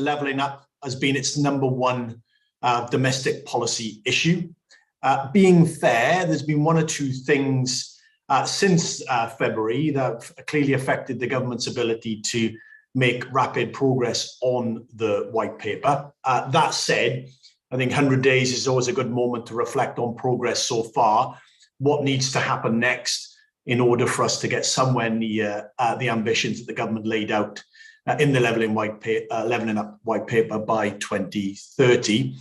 levelling up has been its number one domestic policy issue. Being fair, there's been one or two things since February that have clearly affected the government's ability to make rapid progress on the white paper. That said, I think 100 days is always a good moment to reflect on progress so far, what needs to happen next in order for us to get somewhere near the ambitions that the government laid out in the Levelling Up white paper by 2030.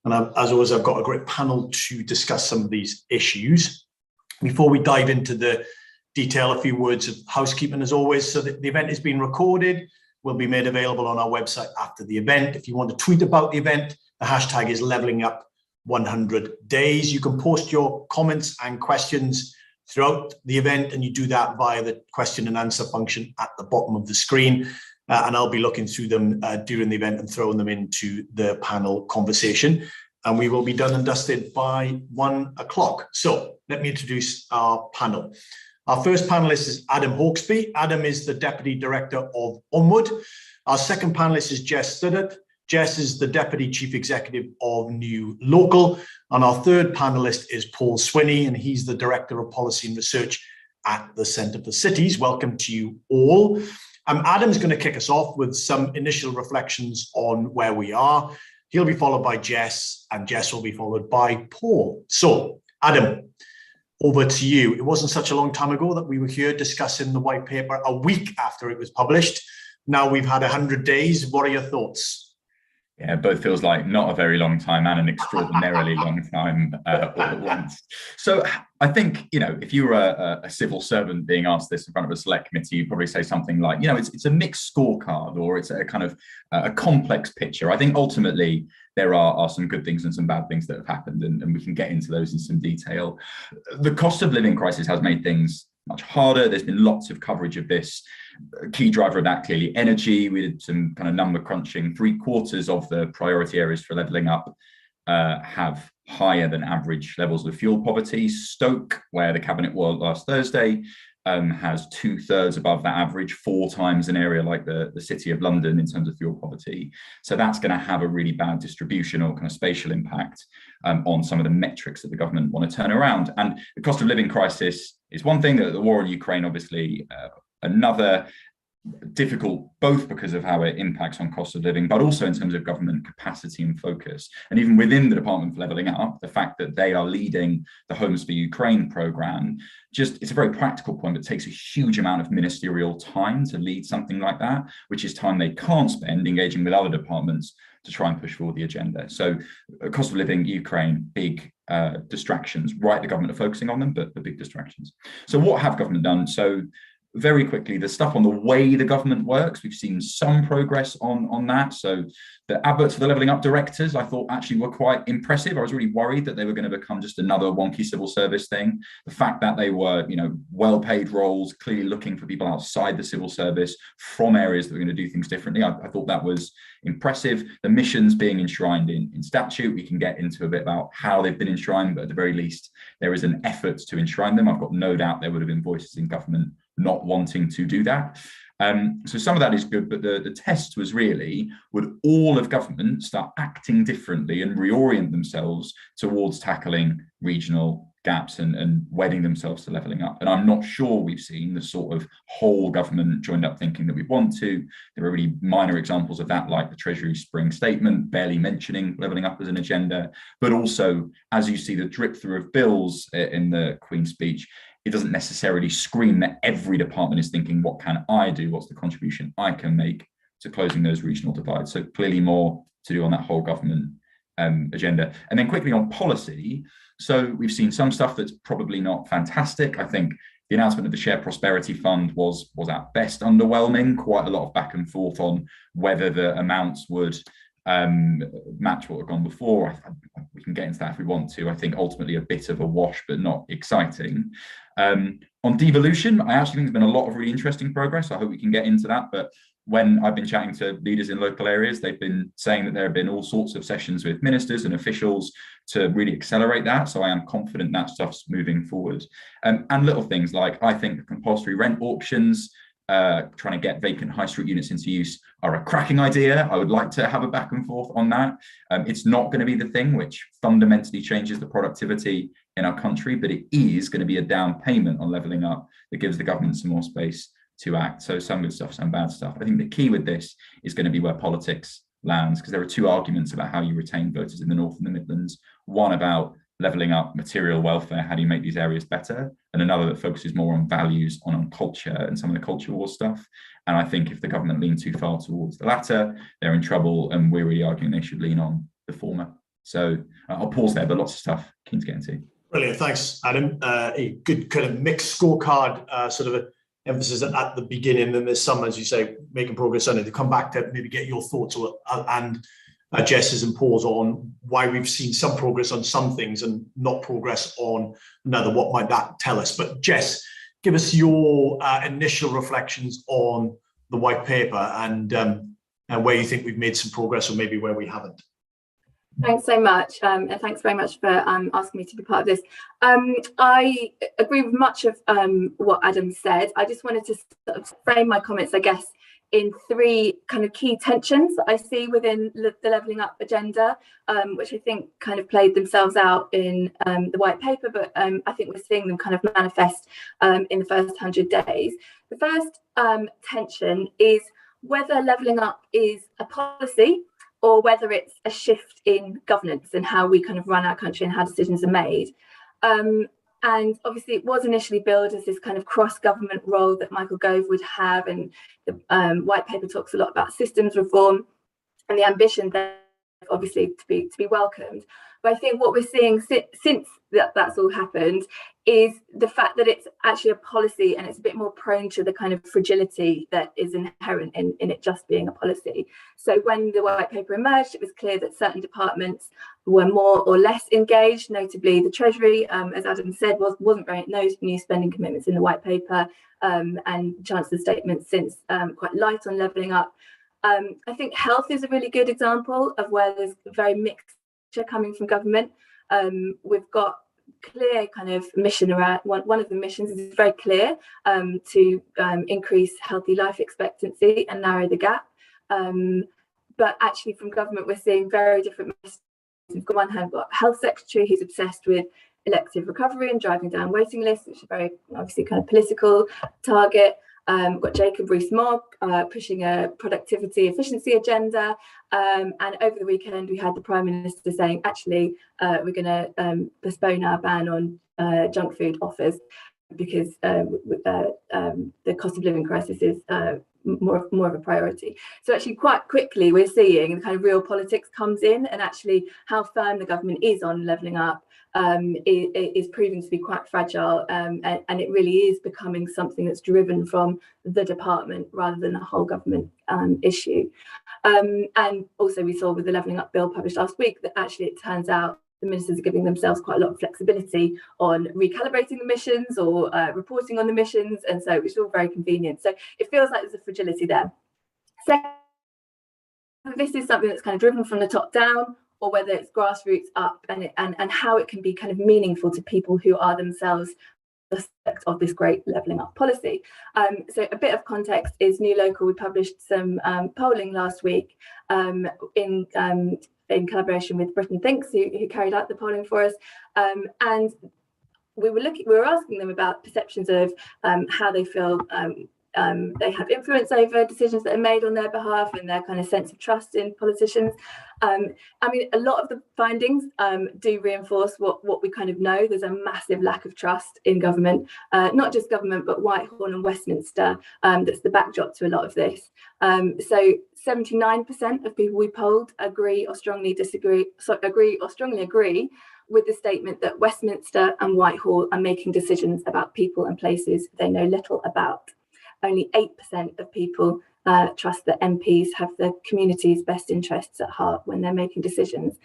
And as always, I've got a great panel to discuss some of these issues. Before we dive into the detail, a few words of housekeeping as always. So the event is being recorded, will be made available on our website after the event. If you want to tweet about the event, the hashtag is levellingup100days. You can post your comments and questions throughout the event, and you do that via the question and answer function at the bottom of the screen. And I'll be looking through them during the event and throwing them into the panel conversation. And we will be done and dusted by 1 o'clock. So let me introduce our panel. Our first panelist is Adam Hawksby. Adam is the Deputy Director of Onward. Our second panelist is Jess Studdert. Jess is the Deputy Chief Executive of New Local. And our third panelist is Paul Swinney, and he's the Director of Policy and Research at the Centre for Cities. Welcome to you all. Adam's going to kick us off with some initial reflections on where we are. He'll be followed by Jess, and Jess will be followed by Paul. So, Adam, over to you. It wasn't such a long time ago that we were here discussing the white paper a week after it was published. Now we've had 100 days. What are your thoughts? Yeah, both feels like not a very long time and an extraordinarily long time all at once. So I think, if you were a civil servant being asked this in front of a select committee, you'd probably say something like, it's a mixed scorecard, or it's a kind of a complex picture. I think ultimately there are some good things and some bad things that have happened, and we can get into those in some detail. The cost of living crisis has made things much harder. There's been lots of coverage of this. A key driver of that, clearly, energy. We did some kind of number crunching. 3/4 of the priority areas for levelling up have higher than average levels of fuel poverty. Stoke, where the cabinet was last Thursday, has 2/3 above that average, 4 times an area like the City of London in terms of fuel poverty. So that's going to have a really bad distribution or kind of spatial impact on some of the metrics that the government want to turn around. And the cost of living crisis is one thing. The war in Ukraine, obviously, another. Difficult, both because of how it impacts on cost of living, but also in terms of government capacity and focus. And even within the Department for Levelling Up, the fact that they are leading the Homes for Ukraine programme, it's a very practical point, but takes a huge amount of ministerial time to lead something like that, which is time they can't spend engaging with other departments to try and push forward the agenda. So cost of living, Ukraine, big distractions, right? The government are focusing on them, but the big distractions. So what have government done? So very quickly, the stuff on the way the government works, we've seen some progress on that. So the adverts for the Levelling Up directors, I thought actually were quite impressive. I was really worried that they were going to become just another wonky civil service thing. The fact that they were, well-paid roles, clearly looking for people outside the civil service from areas that were going to do things differently. I thought that was impressive. The missions being enshrined in statute, we can get into a bit about how they've been enshrined, but at the very least, there is an effort to enshrine them. I've got no doubt there would have been voices in government not wanting to do that. So some of that is good, but the test was really, would all of government start acting differently and reorient themselves towards tackling regional gaps and wedding themselves to levelling up? And I'm not sure we've seen the sort of whole government joined up thinking that we want to. There are really minor examples of that, like the Treasury Spring Statement, barely mentioning levelling up as an agenda, but also, as you see the drip through of bills in the Queen's speech, it doesn't necessarily scream that every department is thinking, what can I do? What's the contribution I can make to closing those regional divides? So clearly more to do on that whole government agenda. And then quickly on policy. So we've seen some stuff that's probably not fantastic. I think the announcement of the Shared Prosperity Fund was at best underwhelming. Quite a lot of back and forth on whether the amounts would match what had gone before. We can get into that if we want to. I think ultimately a bit of a wash, but not exciting. On devolution, I actually think there's been a lot of really interesting progress. I hope we can get into that. But when I've been chatting to leaders in local areas, they've been saying that there have been all sorts of sessions with ministers and officials to really accelerate that. So I am confident that stuff's moving forward. And little things like, I think the compulsory rent auctions, trying to get vacant high street units into use are a cracking idea. I would like to have a back and forth on that. It's not going to be the thing which fundamentally changes the productivity in our country, but it is going to be a down payment on levelling up that gives the government some more space to act. So some good stuff, some bad stuff. I think the key with this is going to be where politics lands, because there are two arguments about how you retain voters in the North and the Midlands. One about levelling up material welfare, how do you make these areas better? And another that focuses more on values, on culture and some of the culture war stuff. And I think if the government lean too far towards the latter, they're in trouble, and we're really arguing they should lean on the former. So I'll pause there, but lots of stuff keen to get into. Brilliant, thanks, Adam. A good kind of mixed scorecard, sort of a emphasis at the beginning, and there's some, as you say, making progress on it. To come back to maybe get your thoughts and Jess's and Paul's on why we've seen some progress on some things and not progress on another. What might that tell us? But Jess, give us your initial reflections on the white paper and where you think we've made some progress, or maybe where we haven't. Thanks so much, and thanks very much for asking me to be part of this. I agree with much of what Adam said. I just wanted to sort of frame my comments, I guess, in three kind of key tensions that I see within the levelling up agenda, which I think kind of played themselves out in the white paper, but I think we're seeing them kind of manifest in the first 100 days. The first tension is whether levelling up is a policy or whether it's a shift in governance and how we kind of run our country and how decisions are made. And obviously it was initially billed as this kind of cross-government role that Michael Gove would have, and the white paper talks a lot about systems reform and the ambition there, obviously, to be welcomed. But I think what we're seeing since that's all happened is the fact that it's actually a policy, and it's a bit more prone to the kind of fragility that is inherent in it just being a policy. So when the white paper emerged, it was clear that certain departments were more or less engaged, notably the Treasury, as Adam said, wasn't very, no new spending commitments in the white paper, and Chancellor's statements since quite light on levelling up. I think health is a really good example of where there's a very mixed picture coming from government. We've got clear kind of mission around one of the missions is very clear, to increase healthy life expectancy and narrow the gap. But actually from government, we're seeing very different messages. We've got one hand, got Health Secretary who's obsessed with elective recovery and driving down waiting lists, which is very obviously kind of political target. Got Jacob Rees-Mogg pushing a productivity efficiency agenda, and over the weekend we had the Prime Minister saying actually we're going to postpone our ban on junk food offers because the cost of living crisis is more of a priority. So actually quite quickly we're seeing the kind of real politics comes in, and actually how firm the government is on levelling up is proving to be quite fragile, and it really is becoming something that's driven from the department rather than a whole government issue. And also we saw with the levelling up bill published last week that actually it turns out the ministers are giving themselves quite a lot of flexibility on recalibrating the missions or reporting on the missions, and so it's all very convenient. So it feels like there's a fragility there. Second, this is something that's kind of driven from the top down, or whether it's grassroots up, and how it can be kind of meaningful to people who are themselves the subject of this great levelling up policy. So a bit of context is New Local. We published some polling last week in collaboration with Britain Thinks, who carried out the polling for us, and we were asking them about perceptions of how they feel they have influence over decisions that are made on their behalf, and their kind of sense of trust in politicians. I mean, a lot of the findings do reinforce what we kind of know. There's a massive lack of trust in government, not just government, but Whitehall and Westminster. That's the backdrop to a lot of this. So 79% of people we polled agree or strongly agree with the statement that Westminster and Whitehall are making decisions about people and places they know little about. Only 8% of people trust that MPs have the community's best interests at heart when they're making decisions.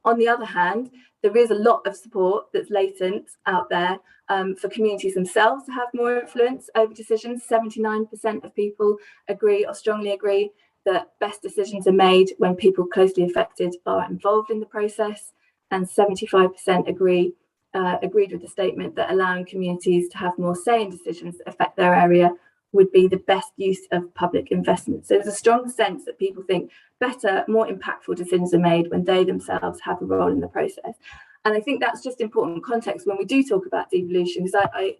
On the other hand, there is a lot of support that's latent out there for communities themselves to have more influence over decisions. 79% of people agree or strongly agree that best decisions are made when people closely affected are involved in the process, and 75% agreed with the statement that allowing communities to have more say in decisions that affect their area would be the best use of public investment. So there's a strong sense that people think better, more impactful decisions are made when they themselves have a role in the process. And I think that's just important context when we do talk about devolution, because I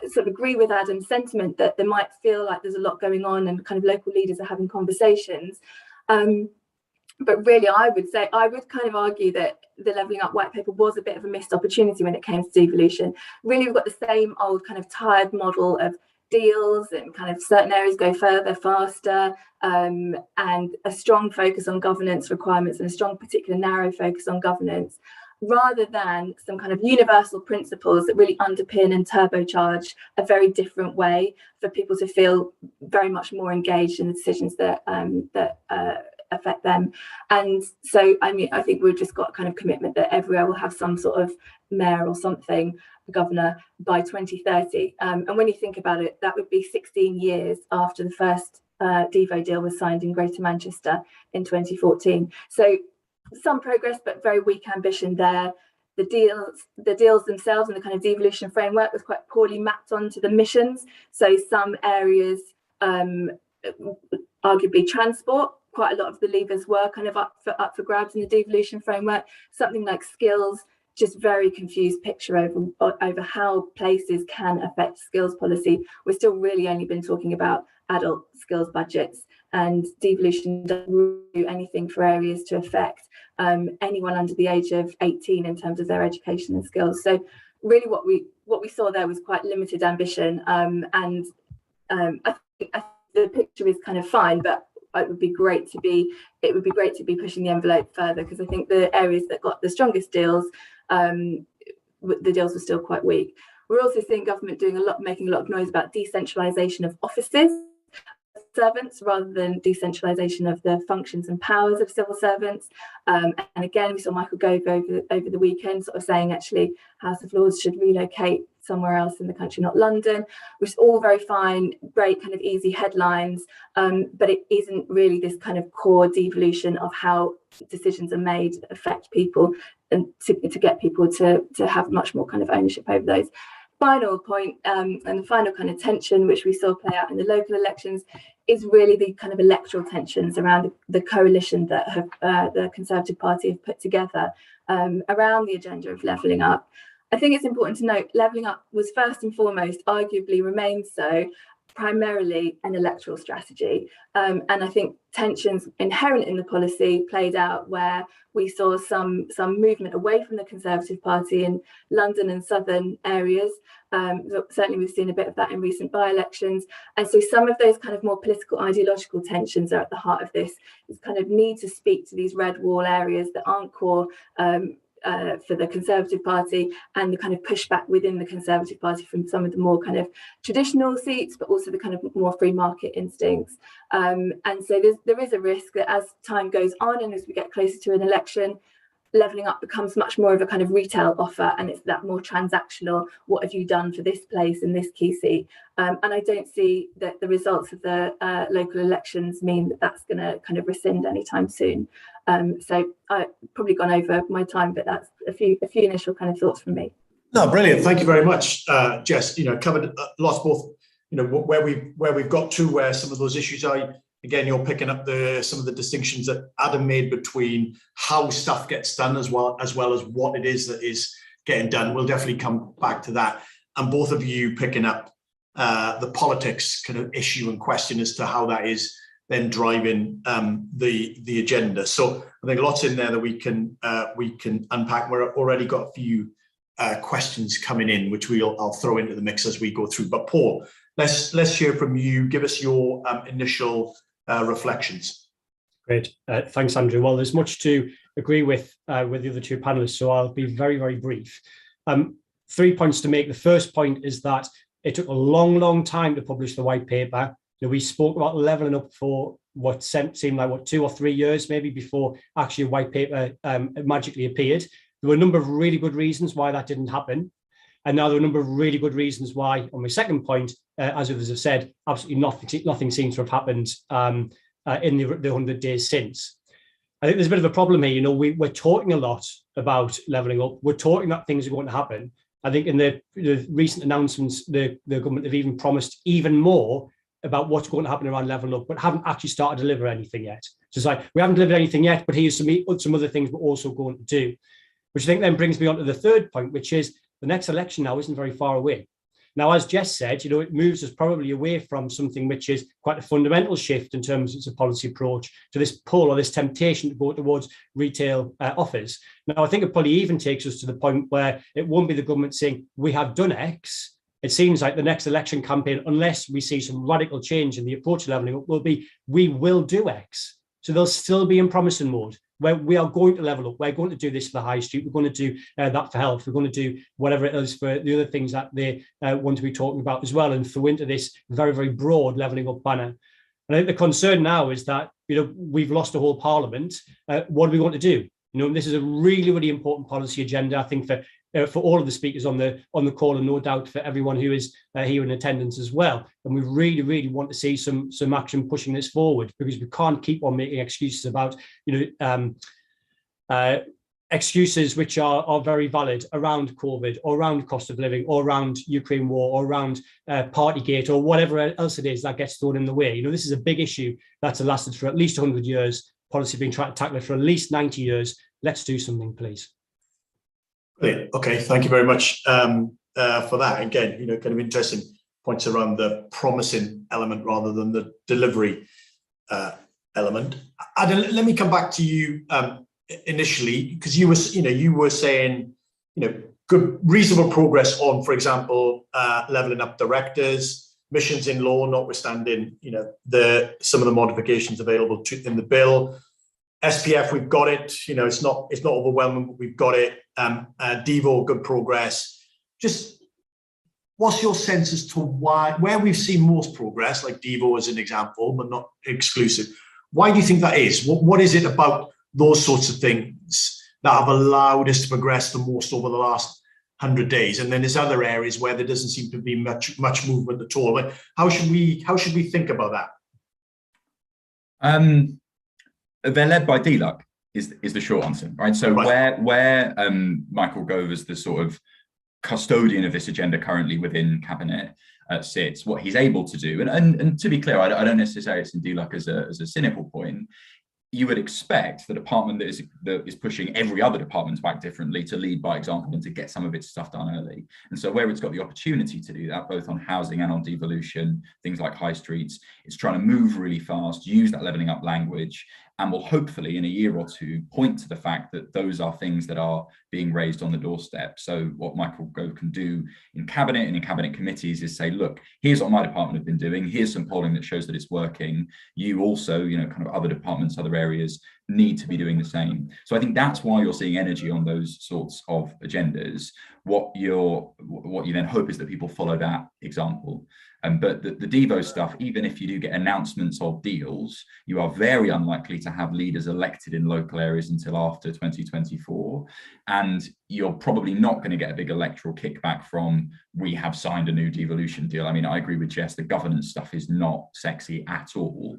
sort of agree with Adam's sentiment that there might feel like there's a lot going on and kind of local leaders are having conversations. But really, I would kind of argue that the Levelling Up white paper was a bit of a missed opportunity when it came to devolution. Really, we've got the same old kind of tired model of deals and kind of certain areas go further, faster, and a strong focus on governance requirements and a strong particular narrow focus on governance, rather than some kind of universal principles that really underpin and turbocharge a very different way for people to feel very much more engaged in the decisions that affect them. And so, I mean, I think we've just got a kind of commitment that everywhere will have some sort of mayor or something, governor, by 2030. And when you think about it, that would be 16 years after the first Devo deal was signed in Greater Manchester in 2014. So some progress, but very weak ambition there. The deals themselves and the kind of devolution framework was quite poorly mapped onto the missions. So some areas, arguably transport, quite a lot of the levers were kind of up for grabs in the devolution framework. Something like skills, just very confused picture over how places can affect skills policy. We're still really only been talking about adult skills budgets, and devolution doesn't do anything for areas to affect anyone under the age of 18 in terms of their education and skills. So really what we saw there was quite limited ambition, and I think the picture is kind of fine, but it would be great to be pushing the envelope further, because I think the areas that got the strongest deals, the deals were still quite weak. We're also seeing government making a lot of noise about decentralisation of offices servants rather than decentralisation of the functions and powers of civil servants. And again, we saw Michael Gove over the weekend sort of saying actually House of Lords should relocate somewhere else in the country, not London, which is all very fine, great kind of easy headlines, but it isn't really this kind of core devolution of how decisions are made that affect people, and to get people to have much more kind of ownership over those. Final point, and the final kind of tension which we saw play out in the local elections is really the kind of electoral tensions around the coalition that the Conservative Party have put together around the agenda of levelling up. I think it's important to note levelling up was first and foremost, arguably remains so, primarily an electoral strategy. And I think tensions inherent in the policy played out where we saw some movement away from the Conservative Party in London and southern areas. Certainly we've seen a bit of that in recent by-elections. And so some of those kind of more political ideological tensions are at the heart of this kind of need to speak to these red wall areas that aren't core for the Conservative Party, and the kind of pushback within the Conservative Party from some of the more kind of traditional seats, but also the kind of more free market instincts. And so there is a risk that as time goes on and as we get closer to an election, levelling up becomes much more of a kind of retail offer, and it's that more transactional, what have you done for this place in this key seat? And I don't see that the results of the local elections mean that that's going to kind of rescind anytime soon. So I've probably gone over my time, but that's a few initial kind of thoughts from me. No, brilliant. Thank you very much, Jess. Covered lots both, where we've got to, where some of those issues are. Again, you're picking up some of the distinctions that Adam made between how stuff gets done as well as what it is that is getting done. We'll definitely come back to that. And both of you picking up the politics kind of issue and question as to how that is then driving the agenda. So I think lots in there that we can unpack. We've already got a few questions coming in, which I'll throw into the mix as we go through. But Paul, let's hear from you. Give us your initial reflections. Great, thanks, Andrew. Well, there's much to agree with the other two panelists, so I'll be very, very brief. 3 points to make. The first point is that it took a long time to publish the white paper. We spoke about levelling up for what seemed like 2 or 3 years, maybe, before actually a white paper magically appeared. There were a number of really good reasons why that didn't happen. And now there are a number of really good reasons why, on my second point, as others have said, absolutely nothing seems to have happened in the 100 days since. I think there's a bit of a problem here. We're talking a lot about levelling up. We're talking that things are going to happen. I think in the recent announcements, the government have even promised even more about what's going to happen around levelling up, but haven't actually started to deliver anything yet. So it's like, we haven't delivered anything yet, but here's some other things we're also going to do, which I think then brings me on to the third point, which is the next election now isn't very far away. Now, as Jess said, it moves us probably away from something which is quite a fundamental shift in terms of its policy approach to this pull or this temptation to go towards retail offers. Now, I think it probably even takes us to the point where it won't be the government saying, we have done X. It seems like the next election campaign, unless we see some radical change in the approach to levelling up, will be, we will do X. So they'll still be in promising mode, where we are going to level up. We're going to do this for the high street. We're going to do that for health. We're going to do whatever it is for the other things that they want to be talking about as well, and throw into this very, very broad levelling up banner. And I think the concern now is that, we've lost a whole parliament. What are we going to do? This is a really, really important policy agenda, I think, for all of the speakers on the call, and no doubt for everyone who is here in attendance as well. And we really, really want to see some action pushing this forward, because we can't keep on making excuses about, excuses which are very valid around COVID, or around cost of living, or around Ukraine war, or around Partygate, or whatever else it is that gets thrown in the way. This is a big issue that's lasted for at least 100 years. Policy being tried to tackle it for at least 90 years. Let's do something, please. Brilliant. Okay, thank you very much for that. Again, kind of interesting points around the promising element rather than the delivery element. Adam, let me come back to you initially, because you were saying, good, reasonable progress on, for example, levelling up directors, missions in law, notwithstanding, some of the modifications available in the bill. SPF, we've got it. It's not overwhelming, but we've got it. Devo, good progress. Just what's your sense as to where we've seen most progress, like Devo as an example, but not exclusive? Why do you think that is? What is it about those sorts of things that have allowed us to progress the most over the last 100 days? And then there's other areas where there doesn't seem to be much movement at all. But how should we think about that? They're led by DLUC is the short answer, right? So right. where Michael Gove is the sort of custodian of this agenda currently within Cabinet sits, what he's able to do, and to be clear, I don't necessarily see DLUC as a cynical point. You would expect the department that is pushing every other department to act differently to lead by example and to get some of its stuff done early. And so where it's got the opportunity to do that, both on housing and on devolution, things like high streets, it's trying to move really fast, use that levelling up language, and will hopefully in a year or two point to the fact that those are things that are being raised on the doorstep. So what Michael Gove can do in Cabinet and in Cabinet committees is say, look, here's what my department have been doing. Here's some polling that shows that it's working. You also, kind of other departments, other areas need to be doing the same. So I think that's why you're seeing energy on those sorts of agendas. What you then hope is that people follow that example. But the Devo stuff, even if you do get announcements of deals, you are very unlikely to have leaders elected in local areas until after 2024. And you're probably not going to get a big electoral kickback from, we have signed a new devolution deal. I mean, I agree with Jess, the governance stuff is not sexy at all.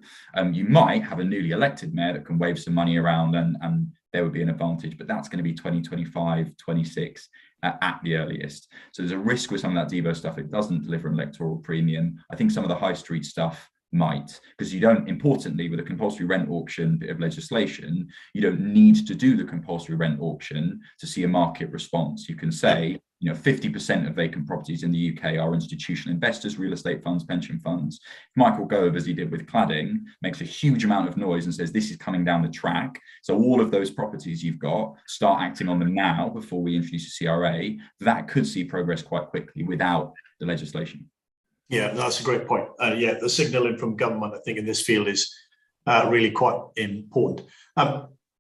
You might have a newly elected mayor that can wave some money around and there would be an advantage, but that's going to be 2025, 26 at the earliest. So there's a risk with some of that Devo stuff. It doesn't deliver an electoral premium. I think some of the high street stuff might, because you don't, importantly, with a compulsory rent auction bit of legislation, you don't need to do the compulsory rent auction to see a market response. You can say, 50% of vacant properties in the UK are institutional investors, real estate funds, pension funds. Michael Gove, as he did with cladding, makes a huge amount of noise and says this is coming down the track. So all of those properties you've got, start acting on them now before we introduce a CRA. That could see progress quite quickly without the legislation. Yeah, that's a great point. The signaling from government, I think, in this field is really quite important.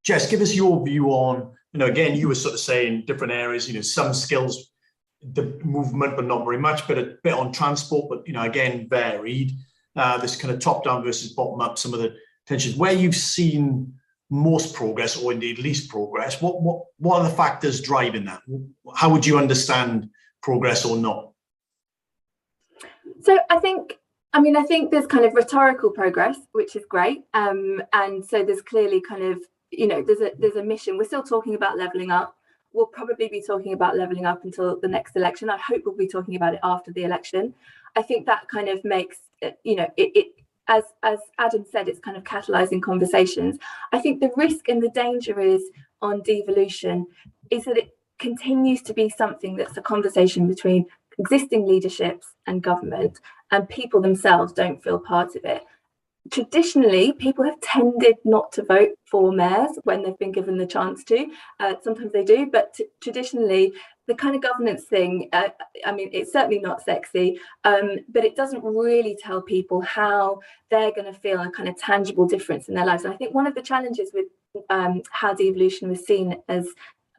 Jess, give us your view on, again, you were sort of saying different areas, some skills, the movement, but not very much, but a bit on transport, but, again, varied. This kind of top down versus bottom up, some of the tensions. Where you've seen most progress, or indeed least progress, what are the factors driving that? How would you understand progress or not? So I think there's kind of rhetorical progress, which is great. And so there's clearly kind of, there's a mission. We're still talking about levelling up. we'll probably be talking about levelling up until the next election. I hope we'll be talking about it after the election. I think that kind of makes, it as Adam said, it's kind of catalysing conversations. I think the risk and the danger is on devolution is that it continues to be something that's a conversation between existing leaderships and government, and people themselves don't feel part of it. Traditionally, people have tended not to vote for mayors when they've been given the chance to. Sometimes they do, but traditionally, the kind of governance thing, it's certainly not sexy, but it doesn't really tell people how they're going to feel a kind of tangible difference in their lives. And I think one of the challenges with how devolution was seen as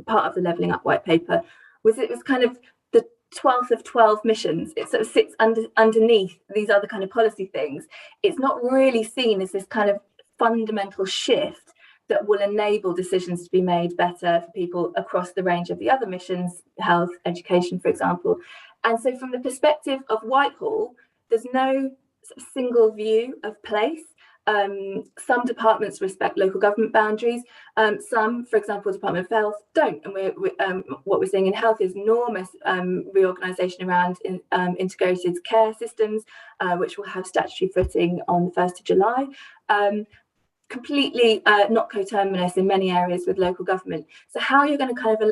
part of the Levelling Up white paper was it was kind of the 12th of 12 missions. It sort of sits underneath these other kind of policy things. It's not really seen as this kind of fundamental shift that will enable decisions to be made better for people across the range of the other missions, health, education, for example. And so from the perspective of Whitehall, there's no sort of single view of place. Some departments respect local government boundaries. Some, for example, Department of Health don't. And what we're seeing in health is enormous reorganisation around integrated care systems, which will have statutory footing on the 1st of July. Completely not coterminous in many areas with local government. So how you're going to kind of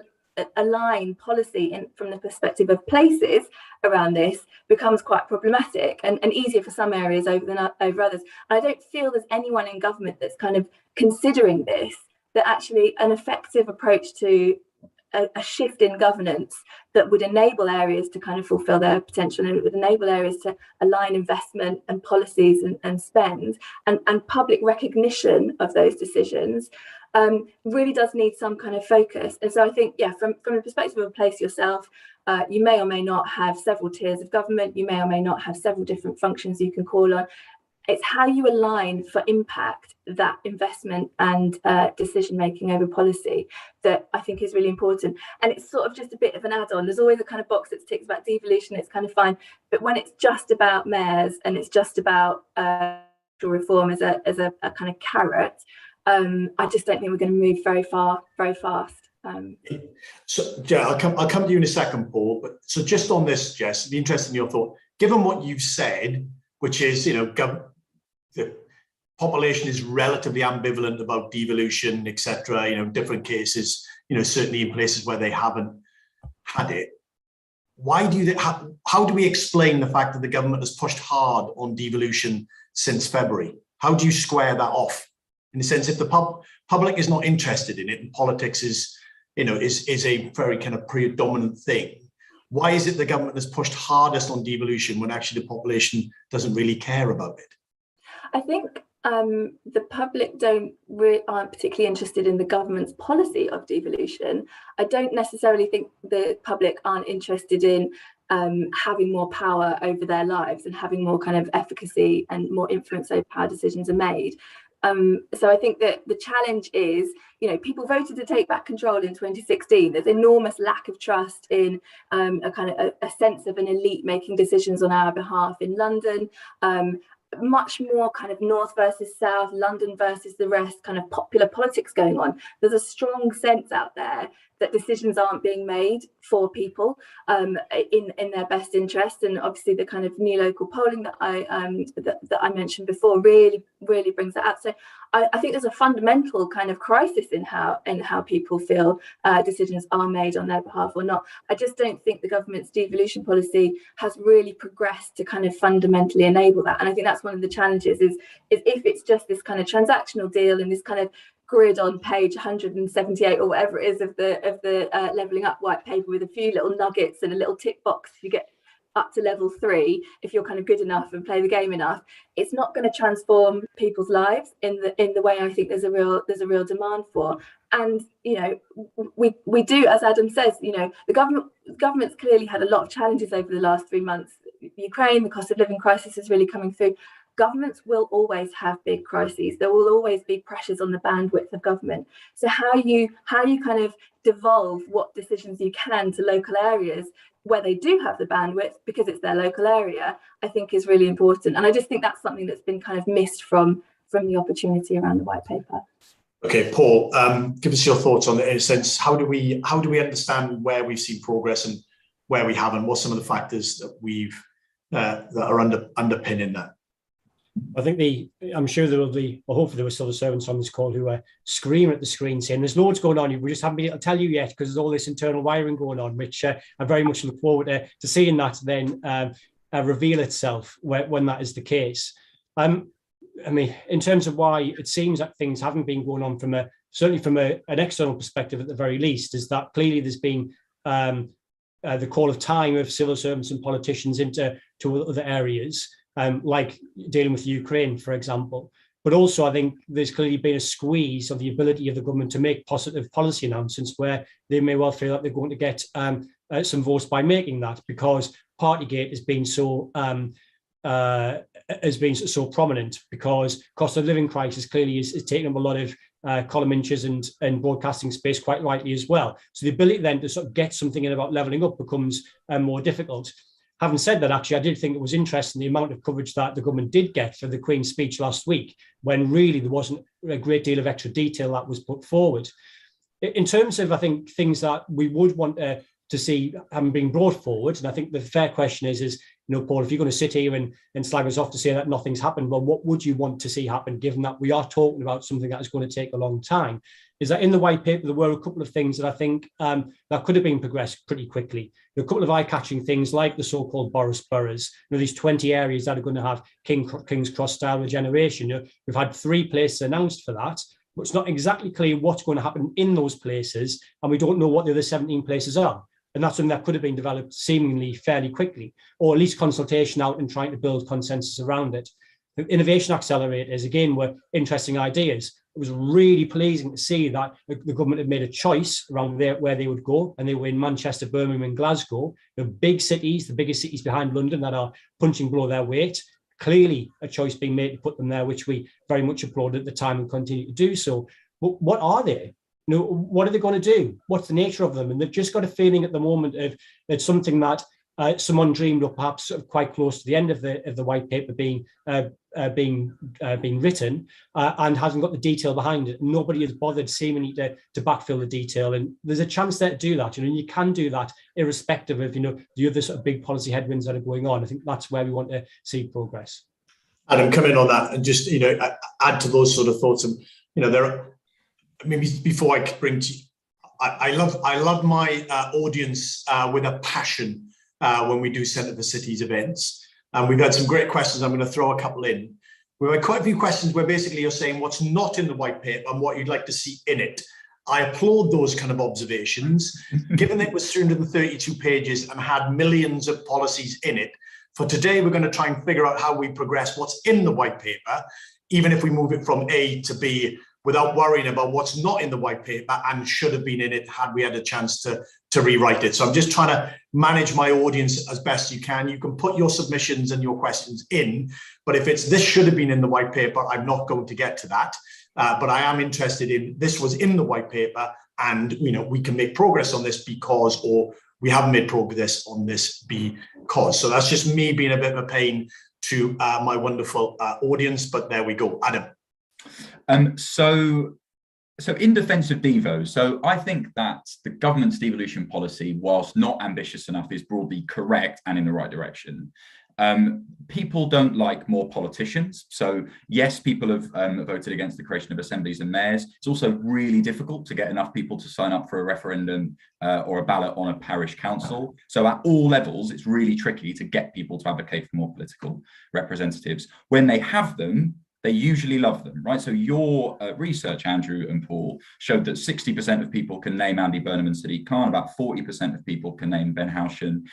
align policy from the perspective of places around this becomes quite problematic and easier for some areas over others. And I don't feel there's anyone in government that's kind of considering this, that actually an effective approach to a shift in governance that would enable areas to kind of fulfill their potential, and it would enable areas to align investment and policies and spend and public recognition of those decisions really does need some kind of focus. And so I think, from the perspective of a place yourself, you may or may not have several tiers of government, you may or may not have several different functions you can call on. It's how you align for impact that investment and decision making over policy that I think is really important. And it's sort of just a bit of an add-on. There's always a kind of box that ticks about devolution, it's kind of fine. But when it's just about mayors and it's just about reform as a kind of carrot, I just don't think we're going to move very far, very fast. So, yeah, I'll come to you in a second, Paul. But so just on this, Jess, it'd be interested in your thought. Given what you've said, which is, the population is relatively ambivalent about devolution, etc. Different cases, certainly in places where they haven't had it. Why do how do we explain the fact that the government has pushed hard on devolution since February? How do you square that off? In the sense, if the public is not interested in it, and politics is a very kind of predominant thing, why is it the government has pushed hardest on devolution when actually the population doesn't really care about it? I think the public aren't particularly interested in the government's policy of devolution. I don't necessarily think the public aren't interested in having more power over their lives and having more kind of efficacy and more influence over how decisions are made. So I think that the challenge is, people voted to take back control in 2016. There's enormous lack of trust in a sense of an elite making decisions on our behalf in London. Much more kind of north versus south, London versus the rest, kind of popular politics going on. There's a strong sense out there that decisions aren't being made for people in their best interest, and obviously the kind of new local polling that I mentioned before really brings that out. So I think there's a fundamental kind of crisis in how people feel decisions are made on their behalf or not. I just don't think the government's devolution policy has really progressed to kind of fundamentally enable that. And I think that's one of the challenges is if it's just this kind of transactional deal and this kind of grid on page 178 or whatever it is of the Levelling Up white paper with a few little nuggets and a little tick box if you get up to level 3, if you're kind of good enough and play the game enough, it's not going to transform people's lives in the way I think there's a real demand for. And we do, as Adam says, the government's clearly had a lot of challenges over the last 3 months. Ukraine, the cost of living crisis is really coming through. Governments will always have big crises. There will always be pressures on the bandwidth of government. So how you kind of devolve what decisions you can to local areas where they do have the bandwidth because it's their local area, I think is really important. And I just think that's something that's been kind of missed from the opportunity around the white paper. Okay, Paul, give us your thoughts on it. In a sense, how do we understand where we've seen progress and where we haven't? What's some of the factors that that are underpinning that? I think I'm sure there will be, or hopefully there were civil servants on this call who are screaming at the screen saying there's loads going on. We just haven't been able to tell you yet because there's all this internal wiring going on, which I very much look forward to seeing that then reveal itself when that is the case. I mean, in terms of why it seems that things haven't been going on certainly from an external perspective at the very least, is that clearly there's been the call of time of civil servants and politicians into other areas, like dealing with Ukraine, for example. But also, I think there's clearly been a squeeze of the ability of the government to make positive policy announcements where they may well feel that they're going to get some votes by making that, because Partygate has been so prominent, because cost of living crisis clearly is taking up a lot of column inches and broadcasting space, quite rightly as well. So the ability then to sort of get something in about levelling up becomes more difficult. Having said that, actually, I did think it was interesting the amount of coverage that the government did get for the Queen's speech last week, when really there wasn't a great deal of extra detail that was put forward. In terms of, I think, things that we would want to see having been brought forward, and I think the fair question is, Paul, if you're going to sit here and slag us off to say that nothing's happened, well, what would you want to see happen, given that we are talking about something that is going to take a long time? Is that in the white paper, there were a couple of things that I think that could have been progressed pretty quickly. There are a couple of eye-catching things like the so-called Boris boroughs, these 20 areas that are going to have King's Cross style regeneration. We've had 3 places announced for that, but it's not exactly clear what's going to happen in those places, and we don't know what the other 17 places are. And that's something that could have been developed seemingly fairly quickly, or at least consultation out and trying to build consensus around it. The innovation accelerators, again, were interesting ideas. It was really pleasing to see that the government had made a choice around where they would go, and they were in Manchester, Birmingham, and Glasgow. The big cities, the biggest cities behind London, that are punching below their weight. Clearly a choice being made to put them there, which we very much applauded at the time and continue to do so. But what are they? What are they going to do? What's the nature of them? And they've just got a feeling at the moment of it's something that someone dreamed up, perhaps quite close to the end of the white paper being written, and hasn't got the detail behind it. Nobody has bothered seemingly to backfill the detail, and there's a chance there to do that. And you can do that irrespective of the other sort of big policy headwinds that are going on. I think that's where we want to see progress. Adam, come in on that and just add to those sort of thoughts. And there are, maybe before I bring to you, I love my audience with a passion when we do Centre for Cities events. And we've had some great questions. I'm going to throw a couple in. We've had quite a few questions where basically you're saying what's not in the white paper and what you'd like to see in it. I applaud those kind of observations. Given that it was 332 pages and had millions of policies in it, for today, we're going to try and figure out how we progress what's in the white paper, even if we move it from A to B, without worrying about what's not in the white paper and should have been in it had we had a chance to rewrite it. So I'm just trying to manage my audience as best you can. You can put your submissions and your questions in, but if it's this should have been in the white paper, I'm not going to get to that. But I am interested in this was in the white paper, and we can make progress on this because, or we haven't made progress on this because. So that's just me being a bit of a pain to my wonderful audience, but there we go. Adam. So in defence of Devo, so I think that the government's devolution policy, whilst not ambitious enough, is broadly correct and in the right direction. People don't like more politicians. So yes, people have voted against the creation of assemblies and mayors. It's also really difficult to get enough people to sign up for a referendum or a ballot on a parish council. So at all levels, it's really tricky to get people to advocate for more political representatives. When they have them, they usually love them, right? So your research, Andrew and Paul, showed that 60% of people can name Andy Burnham and Sadiq Khan, about 40% of people can name Ben Houchen.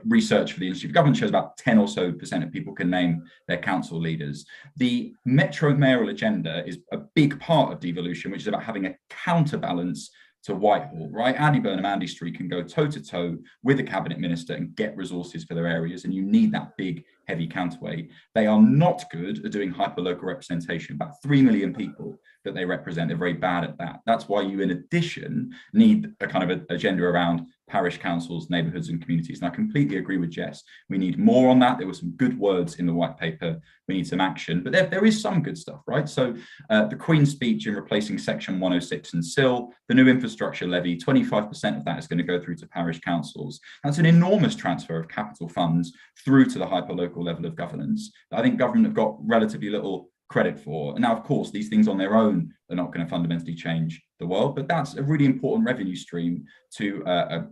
Research for the Institute of Government shows about 10 or so % of people can name their council leaders. The metro mayoral agenda is a big part of devolution, which is about having a counterbalance to Whitehall, right? Andy Burnham, Andy Street can go toe-to-toe with a cabinet minister and get resources for their areas, and you need that big, heavy counterweight. They are not good at doing hyper-local representation. About 3 million people that they represent are very bad at that. That's why you, in addition, need a kind of agenda around parish councils, neighbourhoods and communities. And I completely agree with Jess. We need more on that. There were some good words in the white paper. We need some action, but there is some good stuff, right? So the Queen's speech in replacing Section 106 and SIL, the new infrastructure levy, 25% of that is going to go through to parish councils. That's an enormous transfer of capital funds through to the hyper-local level of governance. I think government have got relatively little credit for. And now, of course, these things on their own are not going to fundamentally change the world, but that's a really important revenue stream to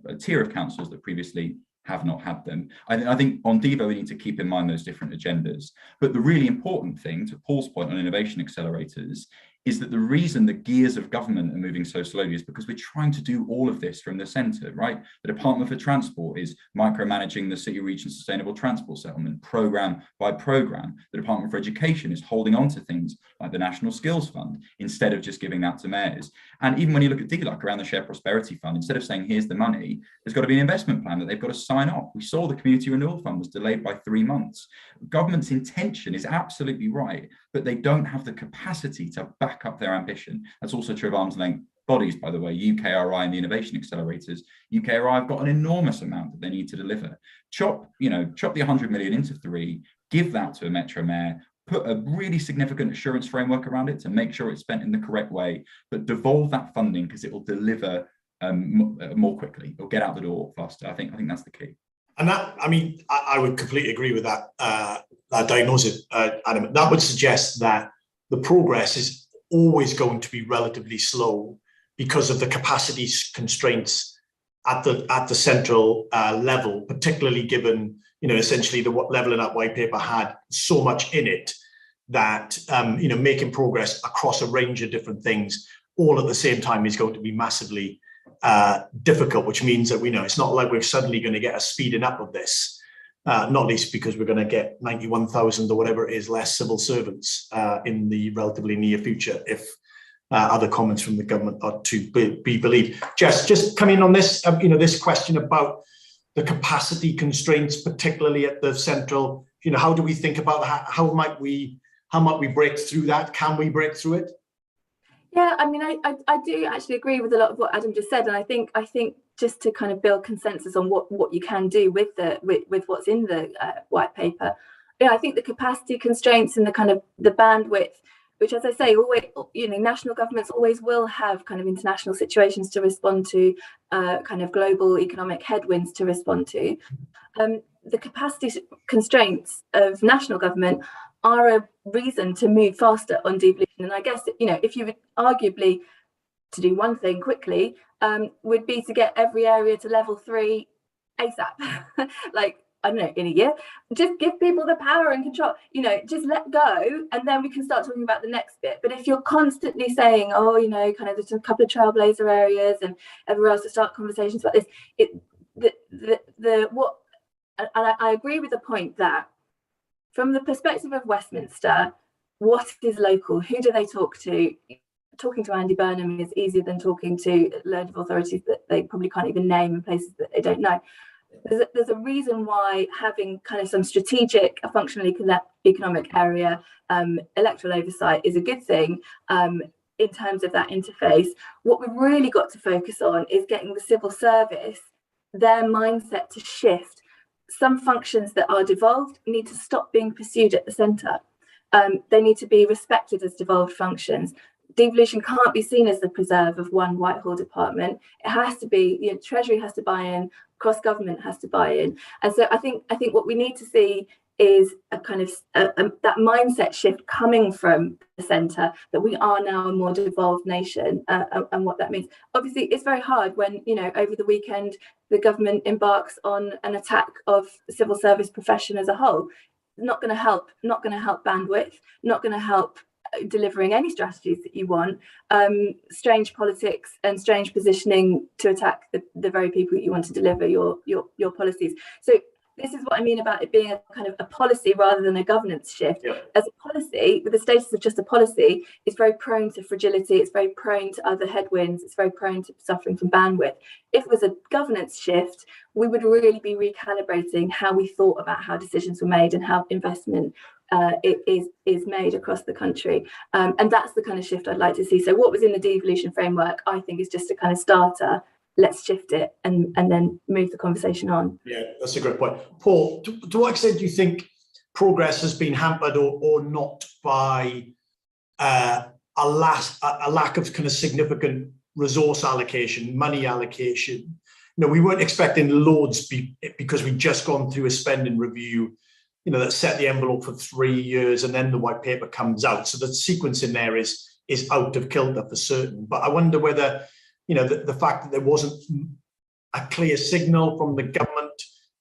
a tier of councils that previously have not had them. I think on DEVO, we need to keep in mind those different agendas. But the really important thing, to Paul's point on innovation accelerators, is that the reason the gears of government are moving so slowly is because we're trying to do all of this from the centre, right? The Department for Transport is micromanaging the City Region Sustainable Transport Settlement programme by programme. The Department for Education is holding on to things like the National Skills Fund instead of just giving that to mayors. And even when you look at DLUC around the Shared Prosperity Fund, instead of saying, here's the money, there's got to be an investment plan that they've got to sign off. We saw the Community Renewal Fund was delayed by 3 months. Government's intention is absolutely right, but they don't have the capacity to back up their ambition. That's also true of arm's length bodies, by the way, UKRI and the innovation accelerators. UKRI have got an enormous amount that they need to deliver. Chop the 100 million into 3, give that to a Metro Mayor, put a really significant assurance framework around it to make sure it's spent in the correct way, but devolve that funding because it will deliver more quickly. It'll get out the door faster. I think that's the key. And that, I mean, I would completely agree with that, that diagnosis, Adam. That would suggest that the progress is always going to be relatively slow because of the capacity constraints at the central level, particularly given, essentially the level in that white paper had so much in it that, making progress across a range of different things all at the same time is going to be massively difficult, which means that it's not like we're suddenly going to get a speeding up of this, not least because we're going to get 91,000 or whatever it is less civil servants in the relatively near future if other comments from the government are to be believed. Jess, just come in on this, this question about the capacity constraints, particularly at the central. How do we think about that? How might we break through that? Can we break through it? Yeah, I mean, I do actually agree with a lot of what Adam just said, and I think just to kind of build consensus on what you can do with what's in the white paper, I think the capacity constraints and the kind of the bandwidth, which, as I say, always, national governments always will have kind of international situations to respond to, kind of global economic headwinds to respond to. The capacity constraints of national government are a reason to move faster on devolution. And I guess, if you would arguably to do one thing quickly, would be to get every area to level 3 ASAP. Like, I don't know, in a year. Just give people the power and control, just let go, and then we can start talking about the next bit. But if you're constantly saying, kind of there's a couple of trailblazer areas and everywhere else to start conversations about this, I agree with the point that from the perspective of Westminster, what is local? Who do they talk to? Talking to Andy Burnham is easier than talking to a load of authorities that they probably can't even name in places that they don't know. There's a reason why having kind of some strategic, functionally economic area electoral oversight is a good thing in terms of that interface. What we've really got to focus on is getting the civil service, their mindset to shift. Some functions that are devolved need to stop being pursued at the centre. They need to be respected as devolved functions. Devolution can't be seen as the preserve of one Whitehall department. It has to be, Treasury has to buy in, cross-government has to buy in. And so I think what we need to see is a kind of that mindset shift coming from the centre, that we are now a more devolved nation, and what that means. Obviously, it's very hard when, over the weekend, the government embarks on an attack of the civil service profession as a whole. Not going to help bandwidth, not going to help delivering any strategies that you want. Strange politics and strange positioning to attack the very people you want to deliver your policies. So this is what I mean about it being a kind of a policy rather than a governance shift. Yeah. As a policy, with the status of just a policy, it's very prone to fragility, it's very prone to other headwinds, it's very prone to suffering from bandwidth. If it was a governance shift, we would really be recalibrating how we thought about how decisions were made and how investment is made across the country. And that's the kind of shift I'd like to see. So what was in the devolution framework, I think, is just a kind of starter. Let's shift it and then move the conversation on. Yeah, that's a great point. Paul, to what extent do you think progress has been hampered or not by a lack of kind of significant resource allocation, money allocation? You know, we weren't expecting loads because we'd just gone through a spending review, you know, that set the envelope for 3 years, and then the white paper comes out. So the sequence in there is out of kilter for certain. But I wonder whether, you know, the fact that there wasn't a clear signal from the government,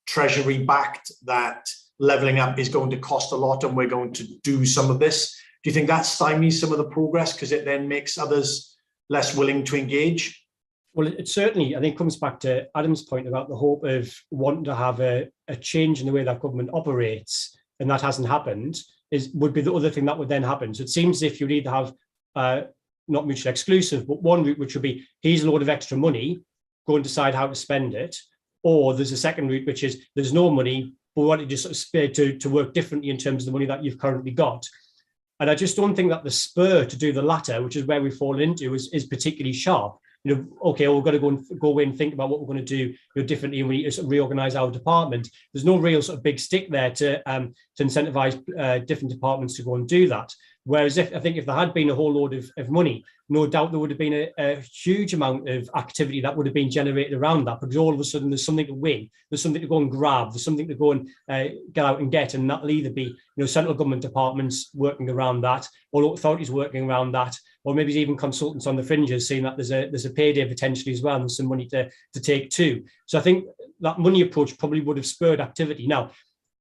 Treasury backed, that levelling up is going to cost a lot and we're going to do some of this. Do you think that stymies some of the progress because it then makes others less willing to engage? Well, it certainly, I think, comes back to Adam's point about the hope of wanting to have a change in the way that government operates, and that hasn't happened, would be the other thing that would then happen. So it seems as if you'd either have not mutually exclusive, but one route which would be, here's a load of extra money, go and decide how to spend it. Or there's a second route, which is there's no money, but we want to just sort of spare to work differently in terms of the money that you've currently got. And I just don't think that the spur to do the latter, which is where we've fallen into, is particularly sharp. You know, okay, well, we've got to go away and think about what we're going to do, you know, differently, and we need to sort of reorganize our department. There's no real sort of big stick there to incentivize different departments to go and do that. Whereas I think if there had been a whole load of money, no doubt there would have been a huge amount of activity that would have been generated around that, because all of a sudden there's something to win, there's something to go and grab, there's something to go and get out and get, and that'll either be, you know, central government departments working around that, or authorities working around that, or maybe even consultants on the fringes seeing that there's a payday potentially as well, and there's some money to take too. So I think that money approach probably would have spurred activity. Now,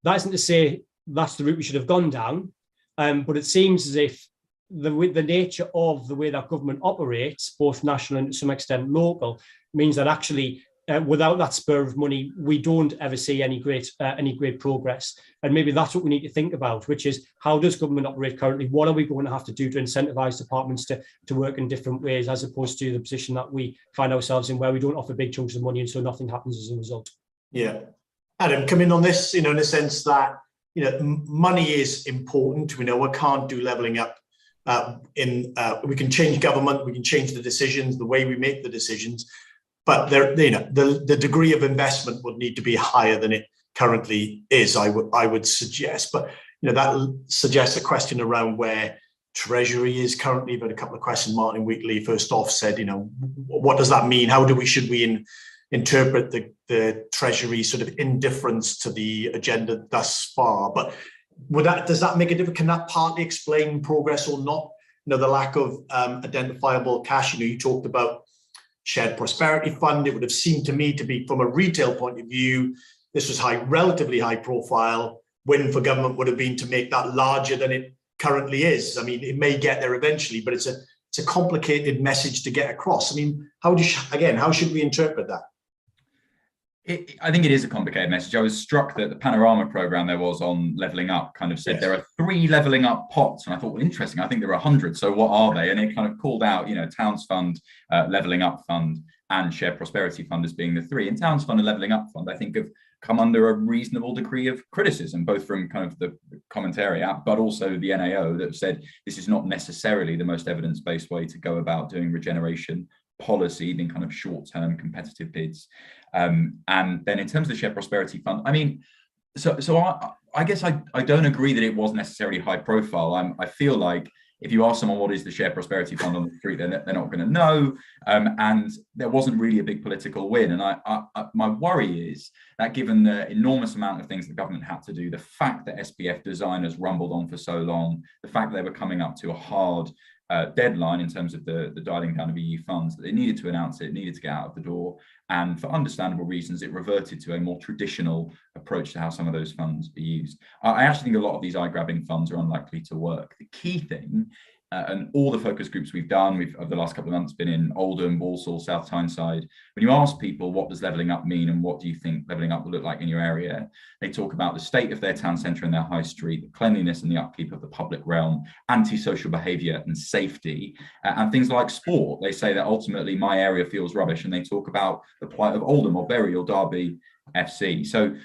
that isn't to say that's the route we should have gone down. But it seems as if the nature of the way that government operates, both national and to some extent local, means that actually without that spur of money, we don't ever see any great progress. And maybe that's what we need to think about, which is, how does government operate currently? What are we going to have to do to incentivize departments to work in different ways, as opposed to the position that we find ourselves in, where we don't offer big chunks of money and so nothing happens as a result. Yeah. Adam, come in on this, you know, in the sense that, you know, money is important. We know we can't do levelling up. We can change government, we can change the decisions, the way we make the decisions, but there, you know, the degree of investment would need to be higher than it currently is. I would suggest, but you know, that suggests a question around where Treasury is currently. But a couple of questions. Martin Wheatley first off said, you know, what does that mean? How should we interpret the Treasury sort of indifference to the agenda thus far? But does that make a difference? Can that partly explain progress or not? You know, the lack of identifiable cash. You know, you talked about Shared Prosperity Fund. It would have seemed to me to be, from a retail point of view, this was relatively high profile. Win for government would have been to make that larger than it currently is. I mean, it may get there eventually, but it's a complicated message to get across. I mean, how should we interpret that? I think it is a complicated message. I was struck that the Panorama program there was on levelling up kind of said, yes, there are 3 levelling up pots. And I thought, well, interesting. I think there are 100. So what are they? And it kind of called out, you know, Towns Fund, Levelling Up Fund, and Shared Prosperity Fund as being the 3. And Towns Fund and Levelling Up Fund, I think, have come under a reasonable degree of criticism, both from kind of the commentary app, but also the NAO, that have said this is not necessarily the most evidence-based way to go about doing regeneration policy, being kind of short-term competitive bids. And then in terms of the Shared Prosperity Fund, I mean, so I guess I don't agree that it was necessarily high profile. I feel like if you ask someone what is the Shared Prosperity Fund on the street, they're not going to know. And there wasn't really a big political win. And my worry is that, given the enormous amount of things the government had to do, the fact that SPF designers rumbled on for so long, the fact that they were coming up to a hard deadline in terms of the dialing down of EU funds, that they needed to announce it, needed to get out of the door. And for understandable reasons, it reverted to a more traditional approach to how some of those funds are used. I actually think a lot of these eye-grabbing funds are unlikely to work. The key thing and all the focus groups we've done, we've over the last couple of months been in Oldham, Walsall, South Tyneside. When you ask people what does levelling up mean and what do you think levelling up will look like in your area, they talk about the state of their town centre and their high street, the cleanliness and the upkeep of the public realm, antisocial behaviour and safety, and things like sport. They say that ultimately my area feels rubbish, and they talk about the plight of Oldham or Bury or Derby FC. So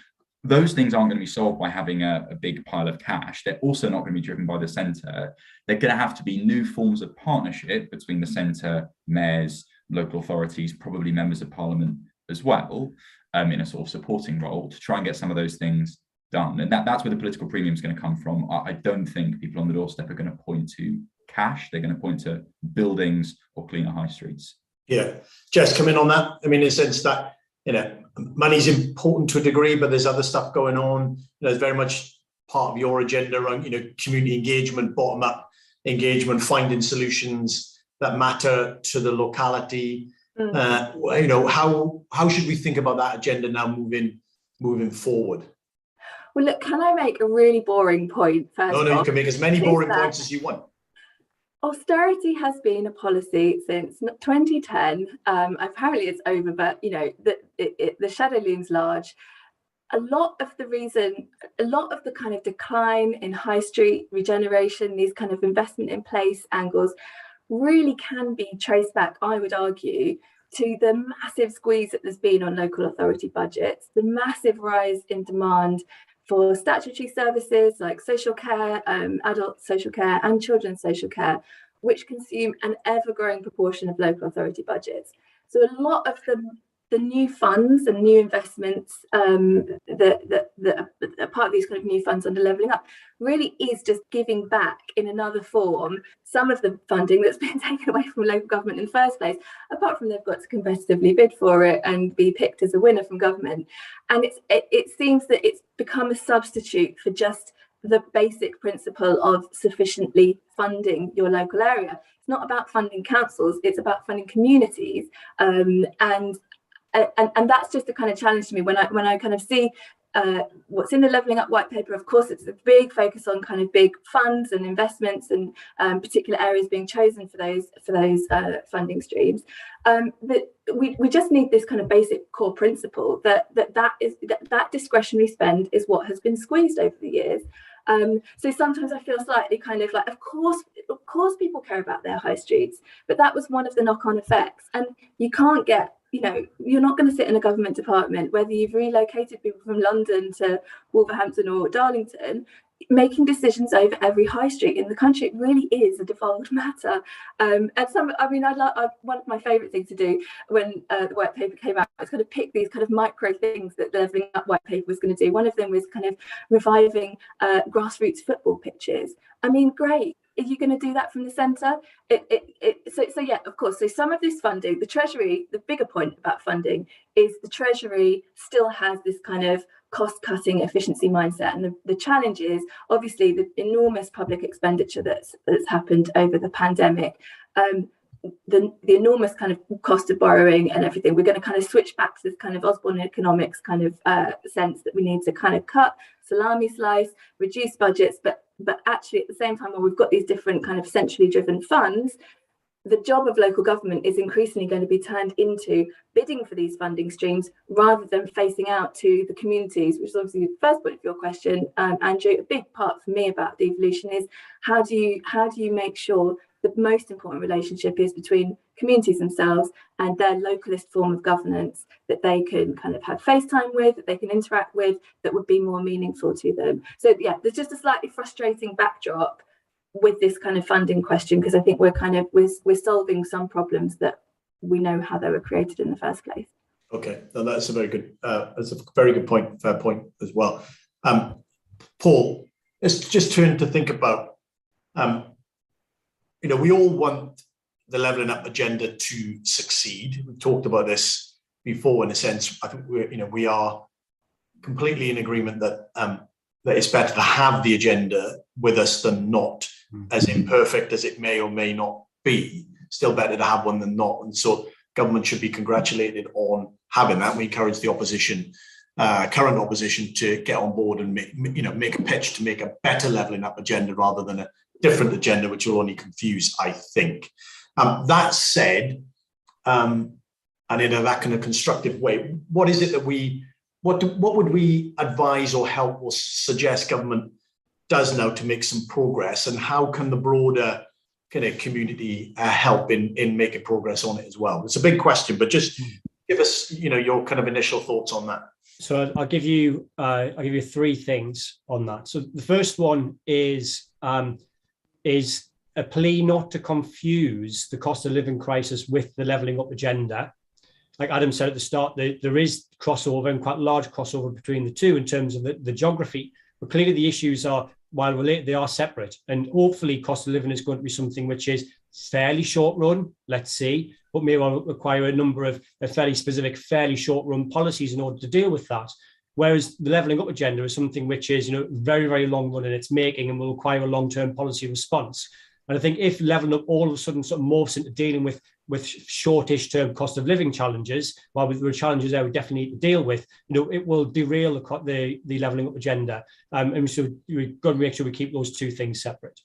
those things aren't going to be solved by having a big pile of cash. They're also not going to be driven by the centre. They're going to have to be new forms of partnership between the centre, mayors, local authorities, probably members of parliament as well, in a sort of supporting role to try and get some of those things done. And that's where the political premium is going to come from. I don't think people on the doorstep are going to point to cash. They're going to point to buildings or cleaner high streets. Yeah. Jess, come in on that. I mean, in the sense that, money's important to a degree, but there's other stuff going on. It's very much part of your agenda around, community engagement, bottom-up engagement, finding solutions that matter to the locality. How should we think about that agenda now moving forward? Well, look, can I make a really boring point first? No, you can make as many boring points as you want. Austerity has been a policy since 2010. Apparently it's over, but the shadow looms large. A lot of the kind of decline in high street regeneration, these kind of investment in place angles, really can be traced back, I would argue, to the massive squeeze that there's been on local authority budgets, the massive rise in demand for statutory services like social care, adult social care and children's social care, which consume an ever-growing proportion of local authority budgets. So a lot of the new funds and new investments that are part of these kind of new funds under levelling up really is just giving back in another form some of the funding that's been taken away from local government in the first place, apart from they've got to competitively bid for it and be picked as a winner from government. And it seems that it's become a substitute for just the basic principle of sufficiently funding your local area. It's not about funding councils, it's about funding communities. And that's just a kind of challenge to me when I kind of see what's in the Levelling Up white paper. Of course, it's a big focus on kind of big funds and investments and particular areas being chosen for those funding streams. But we just need this kind of basic core principle that discretionary spend is what has been squeezed over the years. So sometimes I feel slightly kind of like, of course people care about their high streets, but that was one of the knock-on effects. And you can't get, you're not going to sit in a government department, whether you've relocated people from London to Wolverhampton or Darlington, making decisions over every high street in the country. It really is a devolved matter. And one of my favourite things to do when the white paper came out was kind of pick these kind of micro things that the Levelling Up white paper was going to do. One of them was kind of reviving grassroots football pitches. I mean, great. Are you going to do that from the centre? So yeah, of course. So some of this funding, the Treasury, the bigger point about funding is the Treasury still has this kind of cost-cutting efficiency mindset. And the challenge is obviously the enormous public expenditure that's happened over the pandemic, the enormous kind of cost of borrowing and everything. We're going to kind of switch back to this kind of Osborne economics kind of sense that we need to kind of cut, salami slice, reduce budgets, but actually at the same time, when we've got these different kind of centrally driven funds, the job of local government is increasingly going to be turned into bidding for these funding streams rather than facing out to the communities, which is obviously the first point of your question, Andrew. A big part for me about devolution is how do you make sure the most important relationship is between communities themselves and their localist form of governance that they can kind of have FaceTime with, that they can interact with, that would be more meaningful to them. So yeah, there's just a slightly frustrating backdrop with this kind of funding question, because I think we're solving some problems that we know how they were created in the first place. Okay, no, that's a very good point, fair point as well. Paul, let's just turn to think about, we all want the Levelling Up agenda to succeed. We've talked about this before in a sense. I think we are completely in agreement that that it's better to have the agenda with us than not. As imperfect as it may or may not be, still better to have one than not. And so government should be congratulated on having that. We encourage the opposition, current opposition, to get on board and make a pitch to make a better Levelling Up agenda rather than different agenda, which will only confuse, I think. That said, and in that kind of constructive way, what is it that what would we advise or help or suggest government does now to make some progress, and how can the broader kind of community help in making progress on it as well? It's a big question, but just give us, your kind of initial thoughts on that. So I'll give you three things on that. So the first one is a plea not to confuse the cost of living crisis with the levelling up agenda. Like Adam said at the start, there is crossover, and quite large crossover between the two in terms of the geography. But clearly the issues are, while related, they are separate. And hopefully cost of living is going to be something which is fairly short run, let's see, but may well require a number of fairly specific, fairly short run policies in order to deal with that. Whereas the levelling up agenda is something which is, very, very long run in its making and will require a long-term policy response. And I think if levelling up all of a sudden sort of morphs into dealing with shortish term cost of living challenges, while with the challenges there we definitely need to deal with, it will derail the levelling up agenda. And so we've got to make sure we keep those two things separate.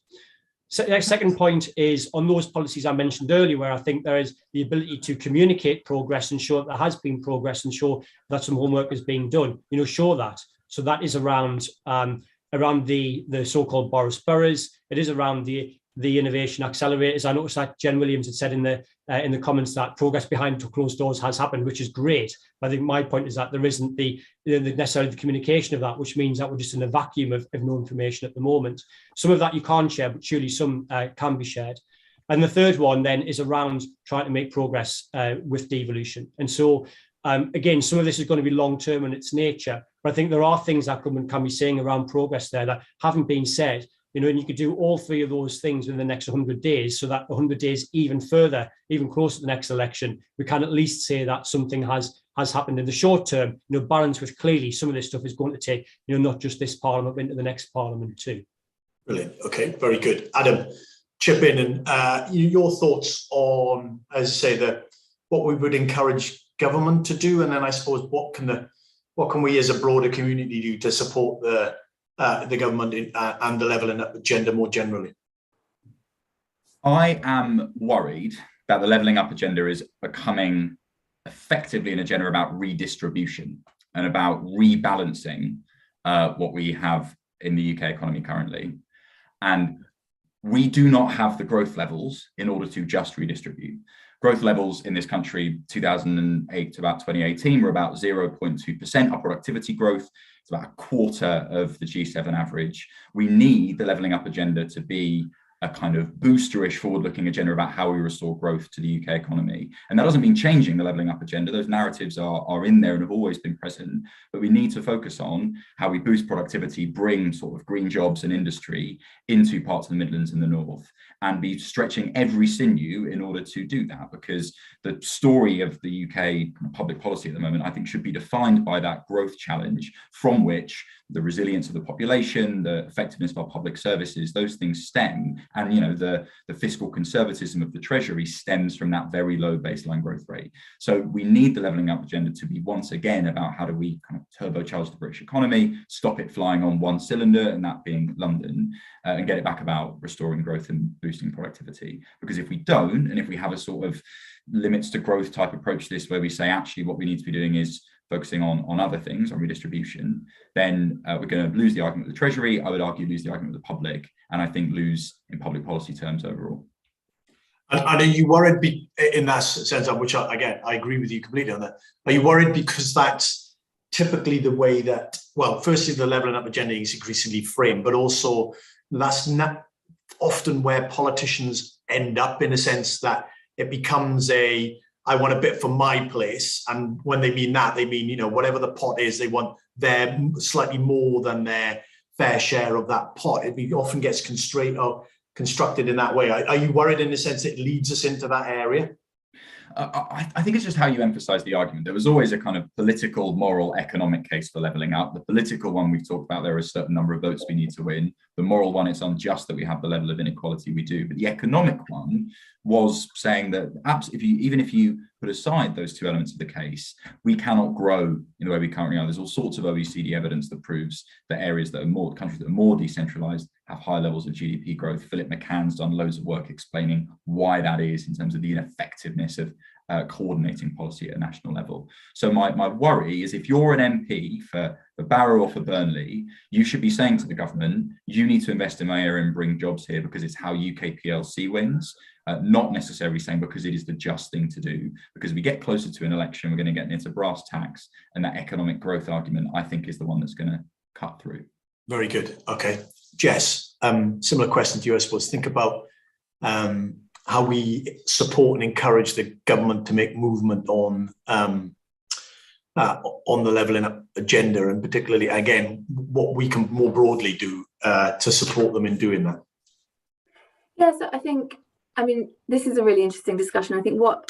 Second point is on those policies I mentioned earlier, where I think there is the ability to communicate progress and show that there has been progress and show that some homework is being done, show that. So that is around the so-called Boris boroughs. It is around the innovation accelerators. I noticed that Jen Williams had said in the comments that progress behind closed doors has happened, which is great. But I think my point is that there isn't necessarily the communication of that, which means that we're just in a vacuum of no information at the moment. Some of that you can't share, but surely some can be shared. And the third one then is around trying to make progress with devolution. And so again, some of this is going to be long-term in its nature, but I think there are things that government can be saying around progress there that haven't been said. And you could do all three of those things in the next 100 days, so that 100 days even further, even closer to the next election, we can at least say that something has happened in the short term, balanced with clearly some of this stuff is going to take, not just this parliament, but into the next parliament too. Brilliant. Okay, very good. Adam, chip in and your thoughts on, as I say, what we would encourage government to do, and then I suppose what can we as a broader community do to support the government and the levelling up agenda more generally? I am worried that the levelling up agenda is becoming effectively an agenda about redistribution and about rebalancing what we have in the UK economy currently. And we do not have the growth levels in order to just redistribute. Growth levels in this country, 2008 to about 2018, were about 0.2%. Our productivity growth, it's about a quarter of the G7 average. We need the levelling up agenda to be a kind of boosterish, forward-looking agenda about how we restore growth to the UK economy. And that doesn't mean changing the levelling up agenda. Those narratives are in there and have always been present. But we need to focus on how we boost productivity, bring sort of green jobs and industry into parts of the Midlands and the North, and be stretching every sinew in order to do that. Because the story of the UK public policy at the moment, I think, should be defined by that growth challenge, from which the resilience of the population, the effectiveness of our public services, those things stem. And the fiscal conservatism of the Treasury stems from that very low baseline growth rate. So we need the levelling up agenda to be once again about how do we kind of turbocharge the British economy, stop it flying on one cylinder, and that being London, and get it back about restoring growth and boosting productivity. Because if we don't, and if we have a sort of limits to growth type approach to this, where we say actually what we need to be doing is focusing on other things, on redistribution, then we're going to lose the argument with the Treasury. I would argue lose the argument with the public, and I think lose in public policy terms overall. And are you worried in that sense, which I agree with you completely on that, are you worried because that's typically the way that, well, firstly, the levelling up agenda is increasingly framed, but also that's not often where politicians end up, in a sense that it becomes I want a bit for my place. And when they mean that, they mean, whatever the pot is, they want their slightly more than their fair share of that pot. It often gets constrained or constructed in that way. Are you worried in the sense it leads us into that area? I think it's just how you emphasize the argument. There was always a kind of political, moral, economic case for levelling up. The political one we've talked about, there are a certain number of votes we need to win. The moral one, it's unjust that we have the level of inequality we do. But the economic one was saying that even if you put aside those two elements of the case, we cannot grow in the way we currently are. There's all sorts of OECD evidence that proves that countries that are more decentralized have high levels of GDP growth. Philip McCann's done loads of work explaining why that is in terms of the ineffectiveness of coordinating policy at a national level. So my worry is, if you're an MP for Barrow or for Burnley, you should be saying to the government, you need to invest in my area and bring jobs here because it's how UK PLC wins, not necessarily saying because it is the just thing to do. Because we get closer to an election, we're going to get into brass tacks, and that economic growth argument, I think, is the one that's going to cut through. Very good. Okay. Jess, similar question to you, I suppose. Think about how we support and encourage the government to make movement on the levelling up agenda, and particularly, again, what we can more broadly do to support them in doing that. Yeah, so I mean, this is a really interesting discussion. I think what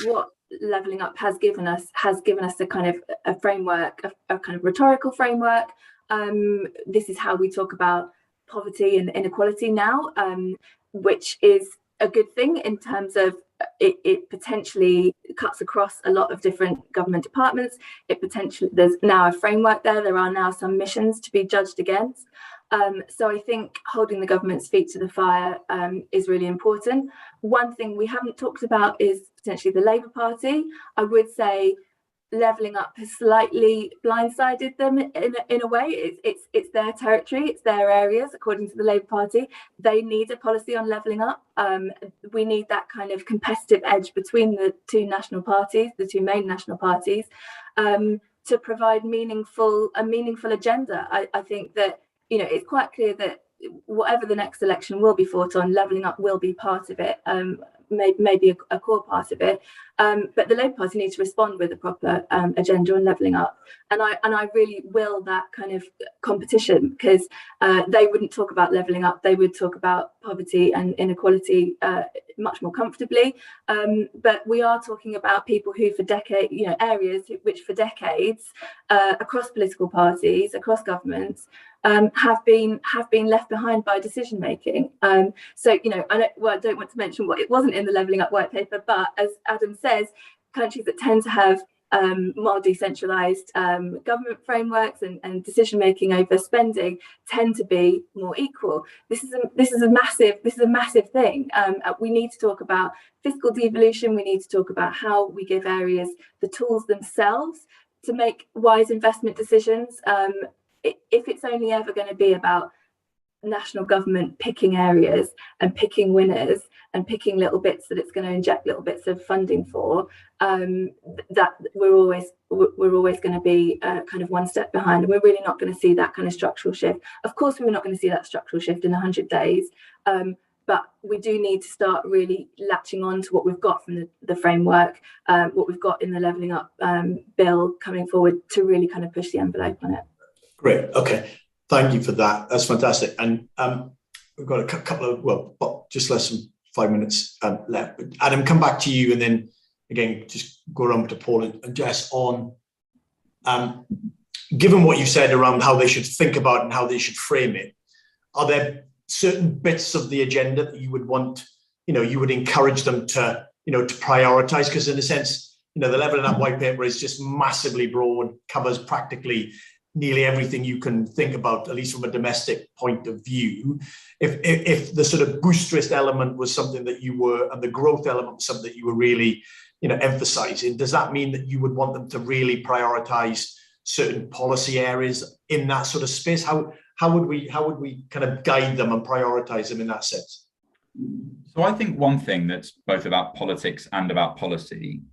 levelling up has given us a kind of a framework, a kind of rhetorical framework. This is how we talk about poverty and inequality now, which is a good thing in terms of it potentially cuts across a lot of different government departments. There's now a framework there. There are now some missions to be judged against. So I think holding the government's feet to the fire is really important. One thing we haven't talked about is potentially the Labour Party. I would say levelling up has slightly blindsided them in a way. It's their territory, it's their areas, according to the Labour Party. They need a policy on levelling up. We need that kind of competitive edge between the two national parties, the two main national parties, to provide a meaningful agenda. I think that, you know, it's quite clear that whatever the next election will be fought on, levelling up will be part of it. Maybe a core part of it, but the Labour Party needs to respond with a proper agenda on levelling up, and I really will that kind of competition, because they wouldn't talk about levelling up, they would talk about poverty and inequality much more comfortably. But we are talking about people who for decades, you know, areas which for decades across political parties, across governments, have been left behind by decision making. So, you know, I don't want to mention what it wasn't in the levelling up white paper, but as Adam says, countries that tend to have more decentralised government frameworks and decision making over spending tend to be more equal. This is a massive thing. We need to talk about fiscal devolution. We need to talk about how we give areas the tools themselves to make wise investment decisions. If it's only ever going to be about national government picking areas and picking winners and picking little bits that it's going to inject little bits of funding for, that we're always going to be kind of one step behind, and we're really not going to see that kind of structural shift. Of course, we're not going to see that structural shift in 100 days, but we do need to start really latching on to what we've got from the framework, what we've got in the levelling up bill coming forward, to really kind of push the envelope on it. Great. Okay. Thank you for that. That's fantastic. And we've got a couple of, just less than 5 minutes left. But Adam, come back to you, and then again, just go around to Paul and Jess on, given what you said around how they should think about and how they should frame it, are there certain bits of the agenda that you would want, you would encourage them to, to prioritize? Because in a sense, the levelling up white paper is just massively broad, covers practically nearly everything you can think about, at least from a domestic point of view. If the sort of boosterist element was something that you were, and the growth element was something that you were really, emphasizing, does that mean that you would want them to really prioritize certain policy areas in that sort of space? How would we kind of guide them and prioritize them in that sense? So I think one thing that's both about politics and about policy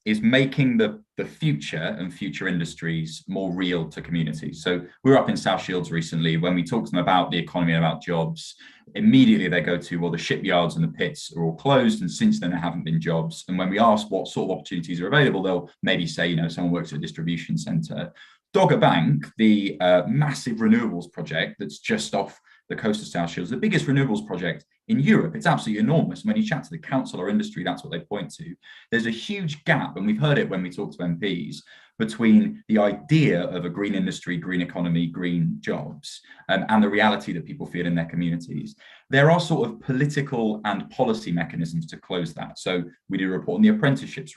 is making the future and future industries more real to communities. So we were up in South Shields recently. When we talked to them about the economy and about jobs, immediately they go to, well, the shipyards and the pits are all closed, and since then there haven't been jobs. And when we ask what sort of opportunities are available, they'll maybe say, someone works at a distribution centre. Dogger Bank, the massive renewables project that's just off the coast of South Shields, the biggest renewables project In Europe, it's absolutely enormous. When you chat to the council or industry, that's what they point to. There's a huge gap, and we've heard it when we talk to MPs, between the idea of a green industry, green economy, green jobs, and the reality that people feel in their communities. There are sort of political and policy mechanisms to close that. So we did a report on the apprenticeship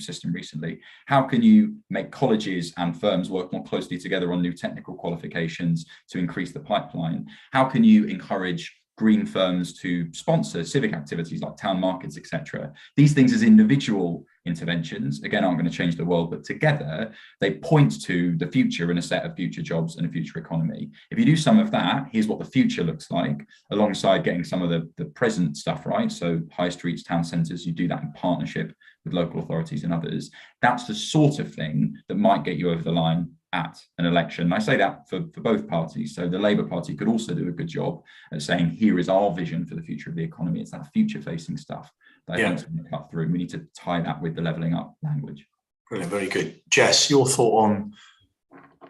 system recently. How can you make colleges and firms work more closely together on new technical qualifications to increase the pipeline? How can you encourage green firms to sponsor civic activities like town markets, etc.? These things as individual interventions, again, aren't going to change the world, but together they point to the future and a set of future jobs and a future economy. If you do some of that, here's what the future looks like, alongside getting some of the present stuff right. So high streets, town centres, you do that in partnership with local authorities and others. That's the sort of thing that might get you over the line at an election. And I say that for both parties. So the Labour Party could also do a good job at saying, here is our vision for the future of the economy. It's that future facing stuff that I think is going to cut through. We need to tie that with the levelling up language. Brilliant, very good. Jess, your thought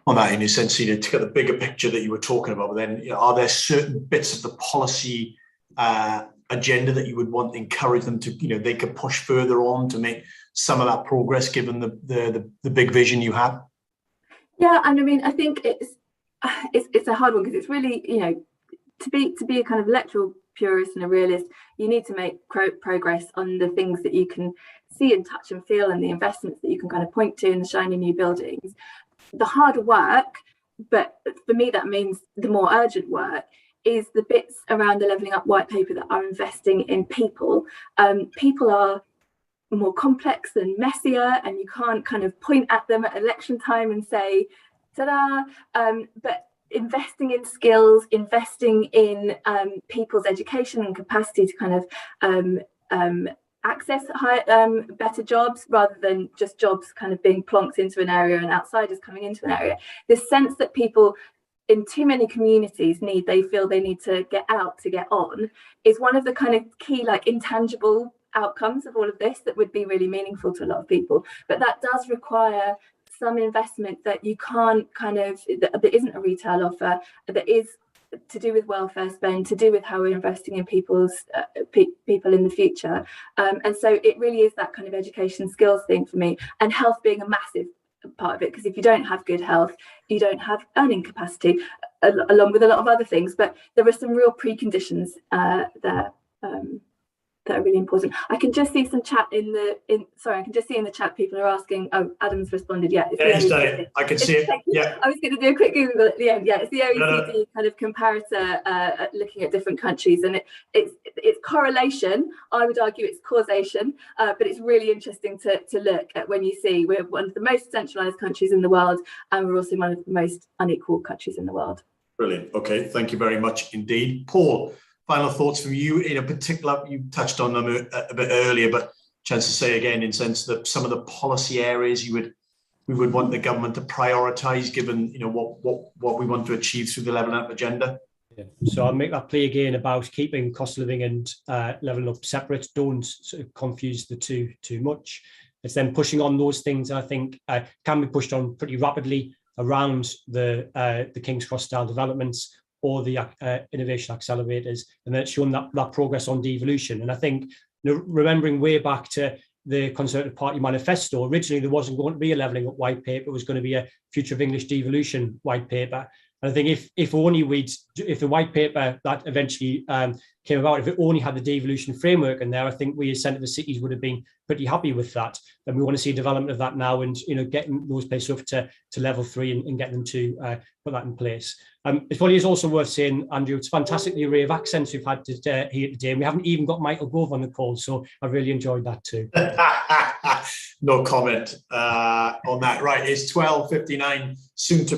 on that, in a sense, to get the bigger picture that you were talking about, but then are there certain bits of the policy agenda that you would want to encourage them to, they could push further on to make some of that progress, given the big vision you have? Yeah, and I mean, I think it's a hard one, because it's really, to be a kind of electoral purist and a realist, you need to make progress on the things that you can see and touch and feel, and the investments that you can kind of point to in the shiny new buildings. The harder work, but for me that means the more urgent work, is the bits around the Levelling Up white paper that are investing in people. People are more complex and messier, and you can't kind of point at them at election time and say, ta-da, but investing in skills, investing in people's education and capacity to kind of access better jobs, rather than just jobs kind of being plonked into an area and outsiders coming into an area. This sense that people in too many communities they feel they need to get out to get on, is one of the kind of key, like, intangible outcomes of all of this that would be really meaningful to a lot of people. But that does require some investment that you can't that isn't a retail offer, that is to do with welfare spend, to do with how we're investing in people's people in the future. And so it really is that kind of education skills thing for me, and health being a massive part of it, because if you don't have good health, you don't have earning capacity, along with a lot of other things. But there are some real preconditions there that are really important. I can just see some chat in the chat. People are asking. Oh, Adam's responded. Yeah, he's done it. I can see it. Yeah. I was going to do a quick Google at the end. Yeah, it's the OECD kind of comparator looking at different countries, and it's correlation. I would argue it's causation, but it's really interesting to look at when you see we're one of the most centralised countries in the world, and we're also one of the most unequal countries in the world. Brilliant. Okay, thank you very much indeed, Paul. Final thoughts from you, in a particular, you touched on them a bit earlier, but chance to say again, in sense that some of the policy areas we would want the government to prioritise, given what we want to achieve through the Levelling Up agenda. Yeah. So I'll make that plea again about keeping cost of living and levelling up separate. Don't sort of confuse the two too much. It's then pushing on those things I think can be pushed on pretty rapidly around the King's Cross style developments, or the innovation accelerators, and then it's shown that progress on devolution. And I think, remembering way back to the Conservative Party manifesto, originally there wasn't going to be a Levelling Up white paper, it was going to be a Future of English Devolution white paper. And I think if the white paper that eventually came about, if it only had the devolution framework in there, I think we as Centre for Cities would have been pretty happy with that. And we want to see development of that now, and getting those places up to level 3 and get them to put that in place. It probably is also worth saying, Andrew, it's fantastic the array of accents we've had here today, and we haven't even got Michael Gove on the call, so I really enjoyed that too. No comment on that. Right, it's 12:59, soon to be